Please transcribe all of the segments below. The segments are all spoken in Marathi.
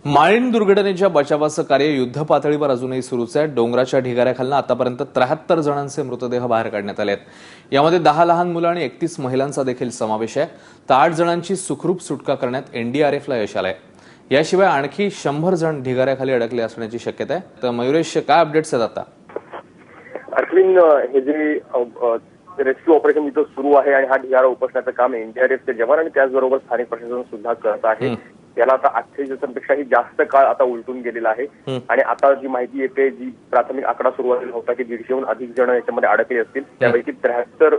माळीण दुर्घटनेच्या बचावाचं कार्य युद्धपातळीवर अजूनही सुरूच आहे। डोंगराच्या ढिगाऱ्याखालनं आतापर्यंत 73 जणांचे मृतदेह बाहेर काढण्यात आले आहेत। यामध्ये 10 लहान मुलं आणि 31 महिलांचा देखील समावेश आहे। तर 8 जणांची सुखरूप सुटका करण्यात एनडीआरएफला यश आलंय। याशिवाय आणखी 100 जण ढिगाऱ्याखाली अडकले असण्याची शक्यता आहे। तर मयुरेश, काय अपडेट्स आहेत आता? अश्विन, हे जे रेस्क्यू ऑपरेशन इथं सुरू आहे आणि हा ढिगारा उपसण्याचं काम एनडीआरएफचे जवान आणि त्याचबरोबर स्थानिक प्रशासन सुद्धा करत आहे। याला आता 48 दिवसांपेक्षाही जास्त काळ आता उलटून गेलेला आहे आणि आता जी माहिती येते, जी प्राथमिक आकडा सुरुवातीला होता की 150हून अधिक जण याच्यामध्ये अडकले असतील, त्यापैकी 73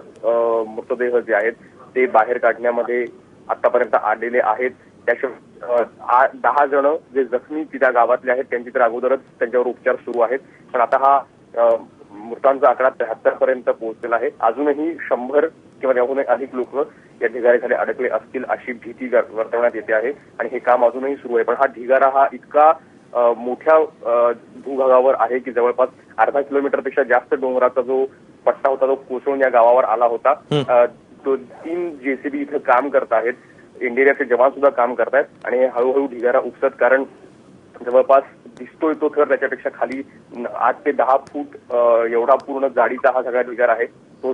मृतदेह जे आहेत ते बाहेर काढण्यामध्ये आतापर्यंत आलेले आहेत। त्याशिवाय 10 जण जे जखमी त्या गावातले आहेत त्यांची तर अगोदरच त्यांच्यावर उपचार सुरू आहेत, पण आता हा मृतांचा आकडा 73 पर्यंत पोहोचलेला आहे। अजूनही 100 किंवा त्याहूनही अधिक लोक या ढिगाऱ्याखाली अडकले असतील अशी भीती वर्तवण्यात येते आहे आणि हे काम अजूनही सुरू आहे। पण हा ढिगारा हा इतका मोठ्या भूभागावर आहे की जवळपास अर्धा किलोमीटरपेक्षा जास्त डोंगराचा जो पट्टा होता तो कोसळून या गावावर आला होता। 3 जेसीबी इथं काम करत आहेत, एनडीआरएफचे जवान सुद्धा काम करतायत आणि हळूहळू ढिगारा उपसत, कारण जवळपास दिसतोय तो थर त्याच्यापेक्षा खाली 8 ते 10 फूट एवढा पूर्ण जाडीचा हा सगळा ढिगारा आहे। तो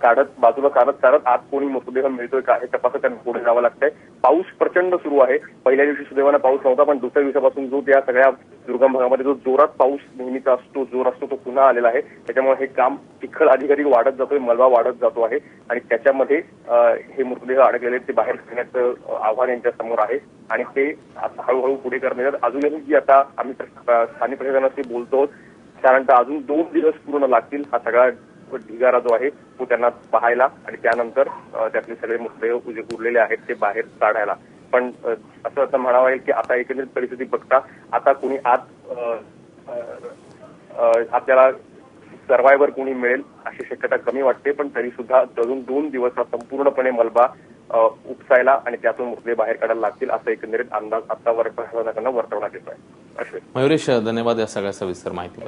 काढत बाजूला चालत आत कोणी मृतदेह मिळतोय का हे तपासत त्यांना पुढे जावं लागतंय। पाऊस प्रचंड सुरू आहे। पहिल्या दिवशी सुदैवानं पाऊस नव्हता, पण दुसऱ्या दिवसापासून जो त्या सगळ्या दुर्गम भागामध्ये जो जोरात पाऊस नेहमीचा असतो, जोर असतो, तो पुन्हा आलेला आहे। त्याच्यामुळे हे काम चिखल अधिकाधिक वाढत जातोय, मलबा वाढत जातो आहे आणि त्याच्यामध्ये हे मृतदेह अडकलेले ते बाहेर काढण्याचं आव्हान यांच्या समोर आहे आणि ते हळूहळू पुढे करण्यात अजूनही जी आता आम्ही स्थानिक प्रशासनाशी बोलतो, साधारणतः अजून 2 दिवस पूर्ण लागतील हा सगळा ढिगारा जो आहे तो त्यांना पाहायला आणि त्यानंतर त्यातले सगळे मृतदेह जे उरलेले आहेत ते बाहेर काढायला। पण असं म्हणावं लागेल की आता एकंदरीत परिस्थिती बघता आता कोणी आत आपल्याला सर्व्हायव्हर कोणी मिळेल अशी शक्यता कमी वाटते, पण तरी सुद्धा अजून 2 दिवस हा संपूर्णपणे मलबा उपसायला आणि त्यातून मृतदेह बाहेर काढायला लागतील असा एकंदरीत अंदाज आता प्रशासनाकडून वर्तवण्यात येतोय। मयुरेश, धन्यवाद या सगळ्या सविस्तर माहितीबद्दल।